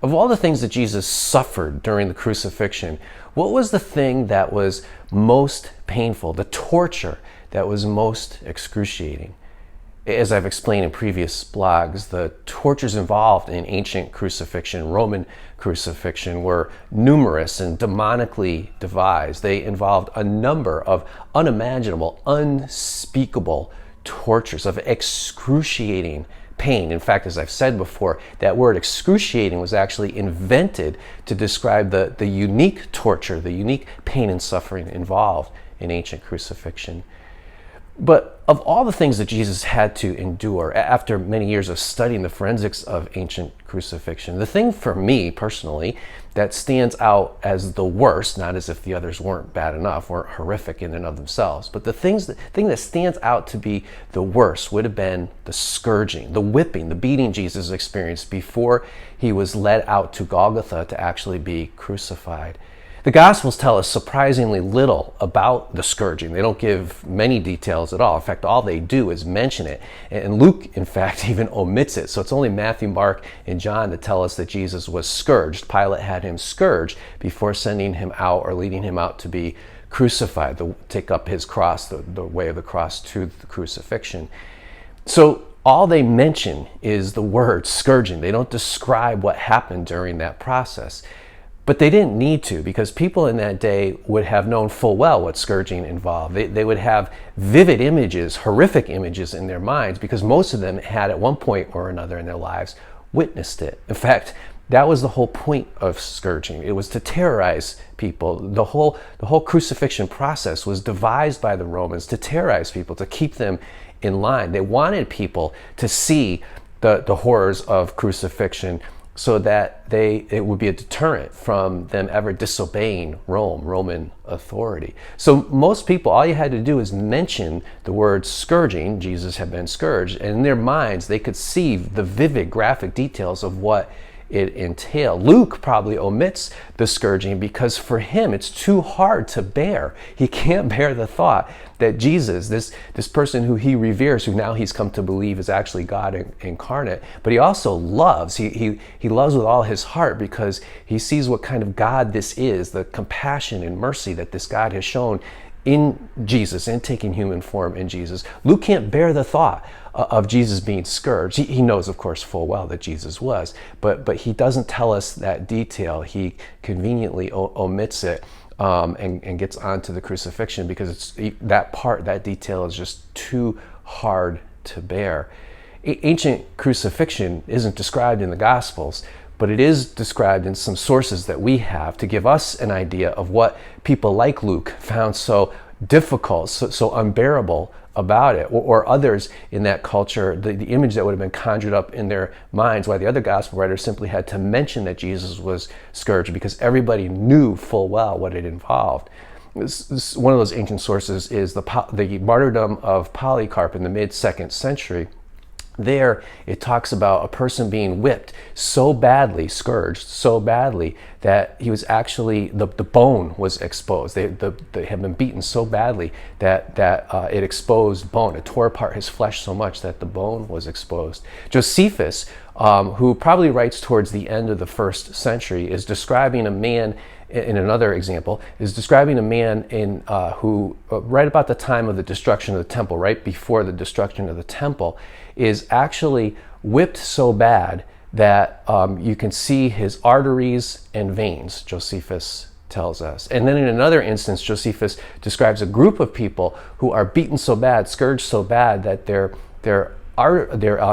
Of all the things that Jesus suffered during the crucifixion, what was the thing that was most painful, the torture that was most excruciating? As I've explained in previous blogs, the tortures involved in ancient crucifixion, Roman crucifixion, were numerous and demonically devised. They involved a number of unimaginable, unspeakable tortures of excruciating pain. In fact, as I've said before, that word excruciating was actually invented to describe the unique torture, the unique pain and suffering involved in ancient crucifixion. But of all the things that Jesus had to endure after many years of studying the forensics of ancient crucifixion, the thing for me personally that stands out as the worst, not as if the others weren't bad enough, weren't horrific in and of themselves, but the thing that stands out to be the worst would have been the scourging, the whipping, the beating Jesus experienced before he was led out to Golgotha to actually be crucified. The Gospels tell us surprisingly little about the scourging. They don't give many details at all. In fact, all they do is mention it. And Luke, in fact, even omits it. So it's only Matthew, Mark, and John that tell us that Jesus was scourged. Pilate had him scourged before sending him out or leading him out to be crucified, to take up his cross, the way of the cross to the crucifixion. So all they mention is the word scourging. They don't describe what happened during that process. But they didn't need to, because people in that day would have known full well what scourging involved. They would have vivid images, horrific images in their minds, because most of them had at one point or another in their lives witnessed it. In fact, that was the whole point of scourging. It was to terrorize people. The whole crucifixion process was devised by the Romans to terrorize people, to keep them in line. They wanted people to see the horrors of crucifixion, so that it would be a deterrent from them ever disobeying Roman authority. So most people, all you had to do is mention the word scourging, Jesus had been scourged, and in their minds they could see the vivid graphic details of what it entailed. Luke probably omits the scourging because for him it's too hard to bear. He can't bear the thought that Jesus, this person who he reveres, who now he's come to believe is actually God incarnate, but he also loves. He loves with all his heart because he sees what kind of God this is, the compassion and mercy that this God has shown in Jesus and taking human form in Jesus. Luke can't bear the thought of Jesus being scourged. He knows, of course, full well that Jesus was, but he doesn't tell us that detail. He conveniently omits it and gets onto the crucifixion because that detail is just too hard to bear. Ancient crucifixion isn't described in the Gospels, but it is described in some sources that we have to give us an idea of what people like Luke found so difficult, so unbearable about it, or others in that culture, the image that would have been conjured up in their minds, why the other gospel writers simply had to mention that Jesus was scourged because everybody knew full well what it involved. One of those ancient sources is the martyrdom of Polycarp in the mid-2nd century. There, it talks about a person being whipped so badly, scourged so badly, that he was actually, the bone was exposed. They had been beaten so badly that it exposed bone. It tore apart his flesh so much that the bone was exposed. Josephus, who probably writes towards the end of the 1st century, is describing a man, in another example, is describing a man who, right about the time of the destruction of the temple, right before the destruction of the temple, is actually whipped so bad that you can see his arteries and veins, Josephus tells us. And then in another instance, Josephus describes a group of people who are beaten so bad, scourged so bad, that their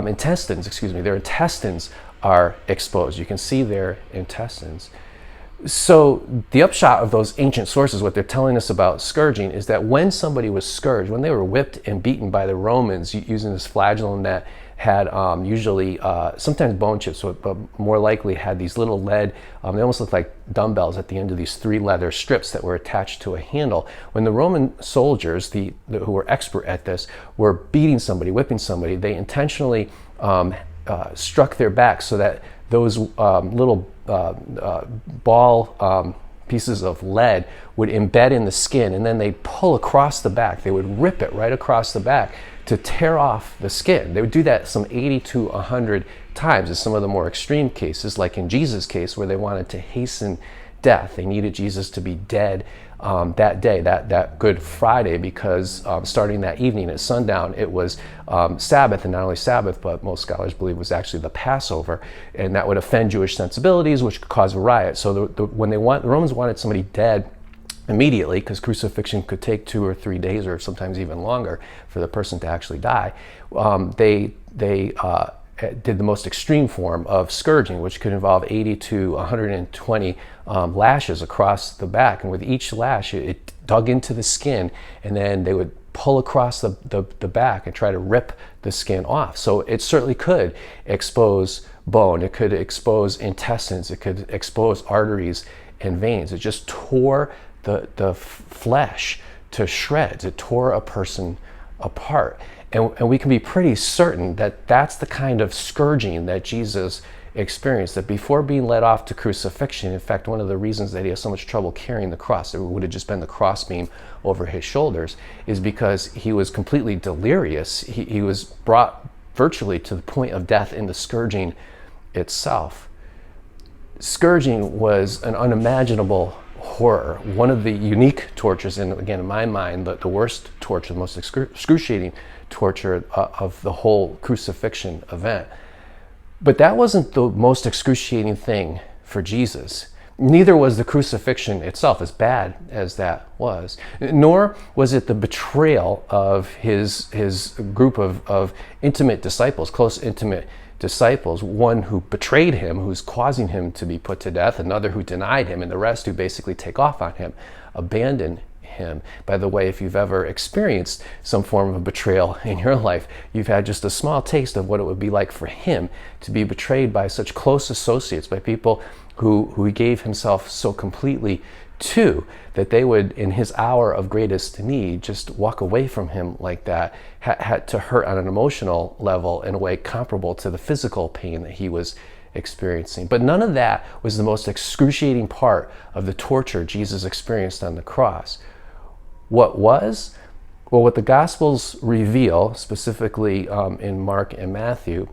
intestines are exposed. You can see their intestines. So the upshot of those ancient sources, what they're telling us about scourging, is that when somebody was scourged, when they were whipped and beaten by the Romans using this flagellum that had usually sometimes bone chips, but more likely had these little lead, they almost looked like dumbbells at the end of these 3 leather strips that were attached to a handle. When the Roman soldiers, who were expert at this, were beating somebody, whipping somebody, they intentionally struck their back so that those little ball pieces of lead would embed in the skin, and then they'd pull across the back. They would rip it right across the back to tear off the skin. They would do that some 80 to 100 times in some of the more extreme cases, like in Jesus' case, where they wanted to hasten death. They needed Jesus to be dead that day, that Good Friday, because starting that evening at sundown, it was Sabbath, and not only Sabbath, but most scholars believe was actually the Passover, and that would offend Jewish sensibilities, which could cause a riot. So when the Romans wanted somebody dead immediately, because crucifixion could take 2 or 3 days, or sometimes even longer, for the person to actually die, they did the most extreme form of scourging, which could involve 80 to 120 lashes across the back. And with each lash, it dug into the skin, and then they would pull across the back and try to rip the skin off. So it certainly could expose bone, it could expose intestines, it could expose arteries and veins. It just tore the flesh to shreds. It tore a person apart. And we can be pretty certain that that's the kind of scourging that Jesus experienced, that before being led off to crucifixion, in fact, one of the reasons that he has so much trouble carrying the cross, it would have just been the crossbeam over his shoulders, is because he was completely delirious. He was brought virtually to the point of death in the scourging itself. Scourging was an unimaginable horror, one of the unique tortures, and again, in my mind, the worst torture, the most excruciating torture of the whole crucifixion event. But that wasn't the most excruciating thing for Jesus. Neither was the crucifixion itself, as bad as that was. Nor was it the betrayal of his group of intimate disciples, close intimate disciples, one who betrayed him, who's causing him to be put to death, another who denied him, and the rest who basically take off on him, abandon him. By the way, if you've ever experienced some form of betrayal in your life, you've had just a small taste of what it would be like for him to be betrayed by such close associates, by people who he gave himself so completely to, that they would, in his hour of greatest need, just walk away from him like that, had to hurt on an emotional level in a way comparable to the physical pain that he was experiencing. But none of that was the most excruciating part of the torture Jesus experienced on the cross. What was? Well, what the Gospels reveal, specifically in Mark and Matthew,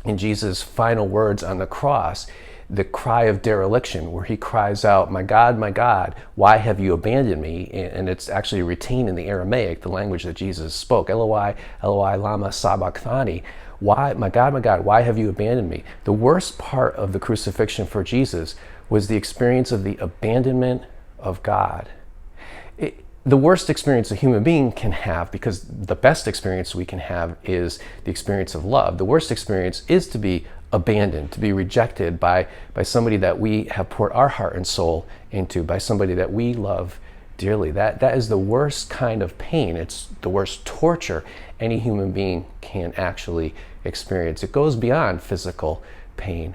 in Jesus' final words on the cross, the cry of dereliction, where he cries out, my God, why have you abandoned me?" And it's actually retained in the Aramaic, the language that Jesus spoke. Eloi, Eloi, lama sabachthani. Why, my God, why have you abandoned me? The worst part of the crucifixion for Jesus was the experience of the abandonment of God. The worst experience a human being can have, because the best experience we can have is the experience of love. The worst experience is to be abandoned, to be rejected by somebody that we have poured our heart and soul into, by somebody that we love dearly. That is the worst kind of pain. It's the worst torture any human being can actually experience. It goes beyond physical pain.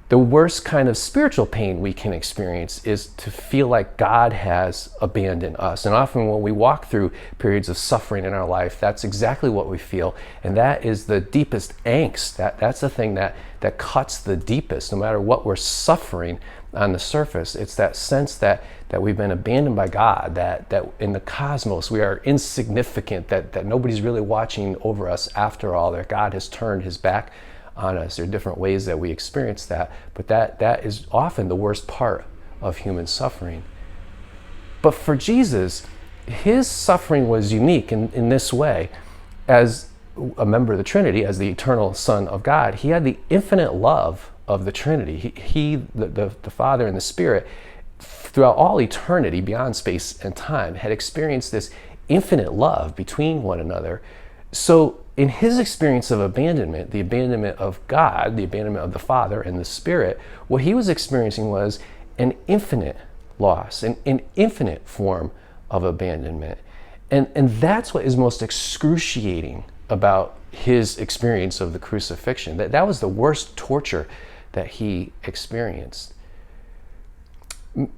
The worst kind of spiritual pain we can experience is to feel like God has abandoned us. And often when we walk through periods of suffering in our life, that's exactly what we feel. And that is the deepest angst. That's the thing that cuts the deepest. No matter what we're suffering on the surface, it's that sense that we've been abandoned by God, that in the cosmos we are insignificant, that nobody's really watching over us after all, that God has turned his back on us. There are different ways that we experience that, but that is often the worst part of human suffering. But for Jesus, his suffering was unique in this way. As a member of the Trinity, as the eternal Son of God, he had the infinite love of the Trinity. The Father and the Spirit, throughout all eternity, beyond space and time, had experienced this infinite love between one another. So in his experience of abandonment, the abandonment of God, the abandonment of the Father and the Spirit, what he was experiencing was an infinite loss, an infinite form of abandonment. And that's what is most excruciating about his experience of the crucifixion. That was the worst torture that he experienced.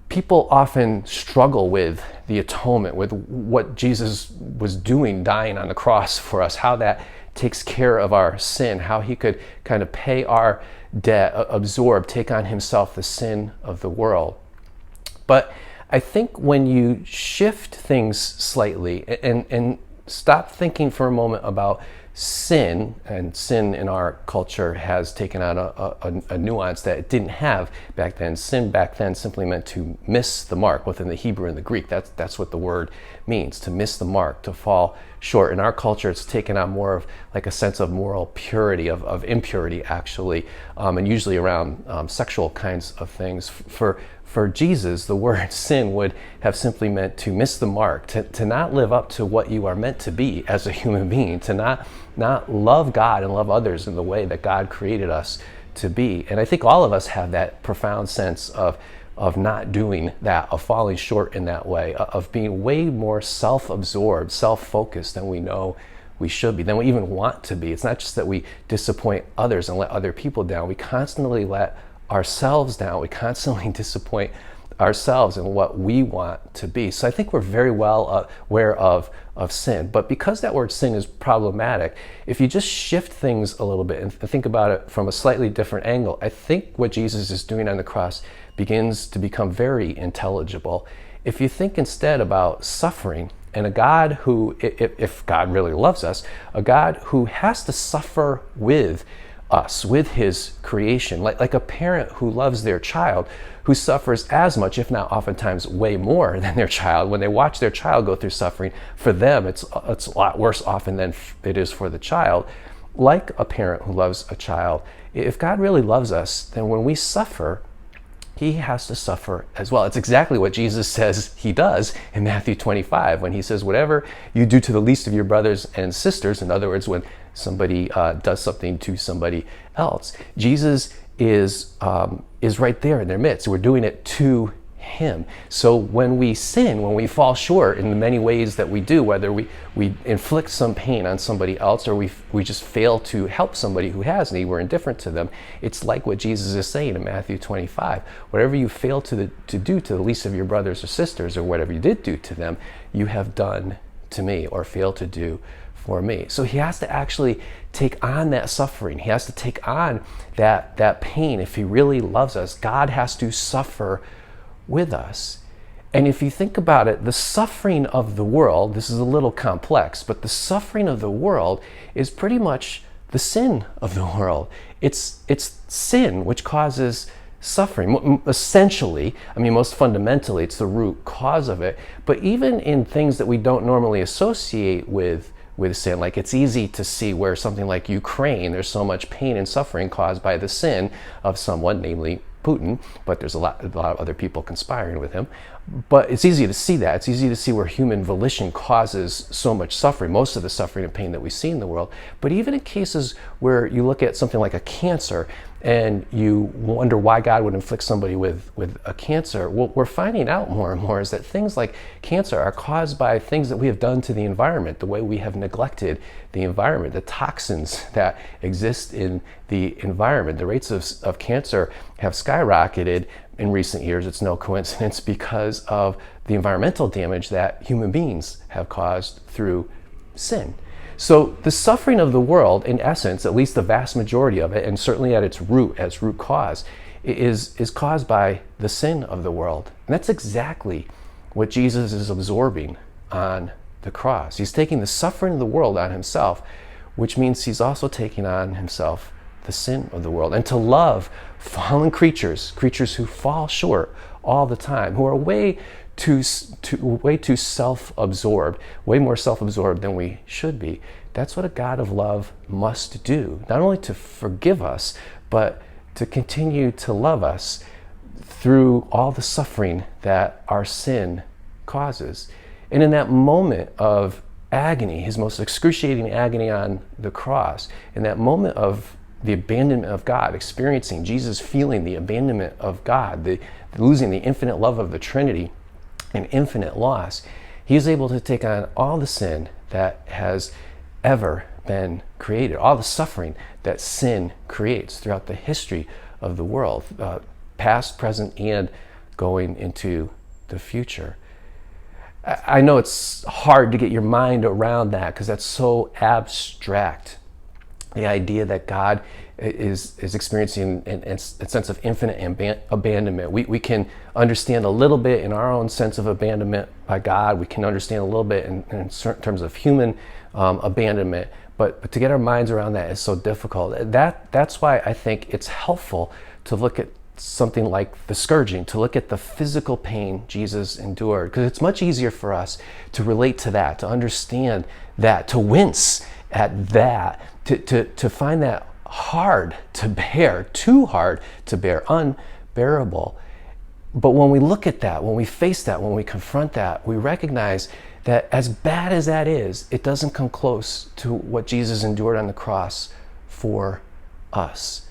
People often struggle with the atonement, with what Jesus was doing, dying on the cross for us, how that takes care of our sin, how he could kind of pay our debt, absorb, take on himself the sin of the world. But I think when you shift things slightly and stop thinking for a moment about sin, and sin in our culture has taken on a nuance that it didn't have back then. Sin back then simply meant to miss the mark. Within the Hebrew and the Greek, that's what the word means, to miss the mark, to fall short. In our culture, it's taken on more of like a sense of moral purity, of impurity actually, and usually around sexual kinds of things. For Jesus, the word sin would have simply meant to miss the mark, to not live up to what you are meant to be as a human being, to not love God and love others in the way that God created us to be. And I think all of us have that profound sense of not doing that, of falling short in that way, of being way more self-absorbed, self-focused than we know we should be, than we even want to be. It's not just that we disappoint others and let other people down. We constantly let ourselves down. We constantly disappoint ourselves in what we want to be. So I think we're very well aware of sin. But because that word sin is problematic, if you just shift things a little bit and think about it from a slightly different angle, I think what Jesus is doing on the cross begins to become very intelligible. If you think instead about suffering and a God who, if God really loves us, a God who has to suffer with us, with his creation, like a parent who loves their child, who suffers as much, if not oftentimes way more than their child. When they watch their child go through suffering, for them it's a lot worse often than it is for the child. Like a parent who loves a child, if God really loves us, then when we suffer, he has to suffer as well. It's exactly what Jesus says he does in Matthew 25, when he says, whatever you do to the least of your brothers and sisters, in other words, when somebody does something to somebody else, Jesus is right there in their midst. We're doing it to him. So when we sin, when we fall short in the many ways that we do, whether we inflict some pain on somebody else, or we just fail to help somebody who has need, we're indifferent to them, it's like what Jesus is saying in Matthew 25. Whatever you fail to do to the least of your brothers or sisters, or whatever you did do to them, you have done to me, or failed to do for me. So he has to actually take on that suffering. He has to take on that pain. If he really loves us, God has to suffer with us. And if you think about it, the suffering of the world, this is a little complex, but the suffering of the world is pretty much the sin of the world. It's sin which causes suffering. Essentially, I mean, most fundamentally, it's the root cause of it. But even in things that we don't normally associate with sin, like it's easy to see where something like Ukraine, there's so much pain and suffering caused by the sin of someone, namely Putin, but there's a lot of other people conspiring with him. But it's easy to see that. It's easy to see where human volition causes so much suffering, most of the suffering and pain that we see in the world. But even in cases where you look at something like a cancer and you wonder why God would inflict somebody with a cancer, what we're finding out more and more is that things like cancer are caused by things that we have done to the environment, the way we have neglected the environment, the toxins that exist in the environment. The rates of cancer have skyrocketed in recent years. It's no coincidence, because of the environmental damage that human beings have caused through sin. So the suffering of the world, in essence, at least the vast majority of it, and certainly at its root, as root cause, is caused by the sin of the world. And that's exactly what Jesus is absorbing on the cross. He's taking the suffering of the world on himself, which means he's also taking on himself the sin of the world. And to love fallen creatures who fall short all the time, who are way too self-absorbed, way more self-absorbed than we should be. That's what a God of love must do, not only to forgive us, but to continue to love us through all the suffering that our sin causes. And in that moment of agony, his most excruciating agony on the cross, in that moment of the abandonment of God, experiencing Jesus feeling the abandonment of God, the losing the infinite love of the Trinity, and infinite loss, he is able to take on all the sin that has ever been created, all the suffering that sin creates throughout the history of the world, past, present, and going into the future. I know it's hard to get your mind around that because that's so abstract. The idea that God is experiencing a sense of infinite abandonment. We can understand a little bit in our own sense of abandonment by God. We can understand a little bit in certain terms of human abandonment, but to get our minds around that is so difficult. That's why I think it's helpful to look at something like the scourging, to look at the physical pain Jesus endured, because it's much easier for us to relate to that, to understand that, to wince at that, to find that hard to bear, too hard to bear, unbearable. But when we look at that, when we face that, when we confront that, we recognize that as bad as that is, it doesn't come close to what Jesus endured on the cross for us.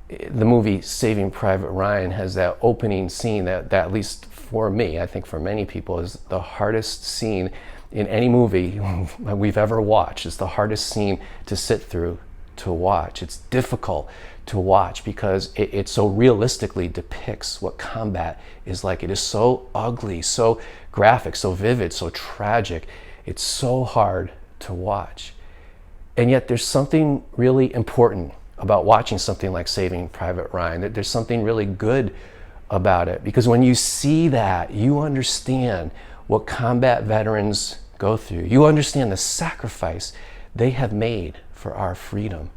The movie Saving Private Ryan has that opening scene that at least for me, I think for many people, is the hardest scene in any movie we've ever watched. It's the hardest scene to sit through, to watch. It's difficult to watch because it so realistically depicts what combat is like. It is so ugly, so graphic, so vivid, so tragic. It's so hard to watch. And yet there's something really important about watching something like Saving Private Ryan. There's something really good about it, because when you see that, you understand what combat veterans go through. You understand the sacrifice they have made for our freedom.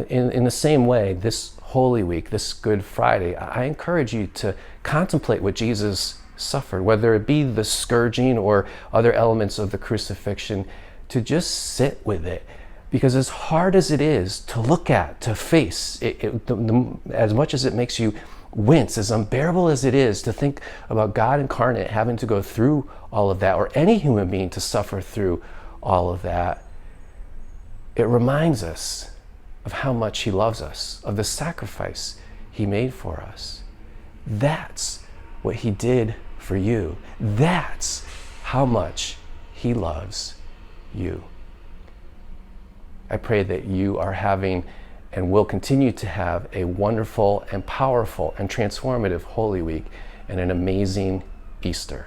In the same way, this Holy Week, this Good Friday, I encourage you to contemplate what Jesus suffered, whether it be the scourging or other elements of the crucifixion, to just sit with it. Because as hard as it is to look at, to face, as much as it makes you wince, as unbearable as it is to think about God incarnate having to go through all of that, or any human being to suffer through all of that, it reminds us of how much He loves us, of the sacrifice He made for us. That's what He did for you. That's how much He loves you. I pray that you are having and will continue to have a wonderful and powerful and transformative Holy Week and an amazing Easter.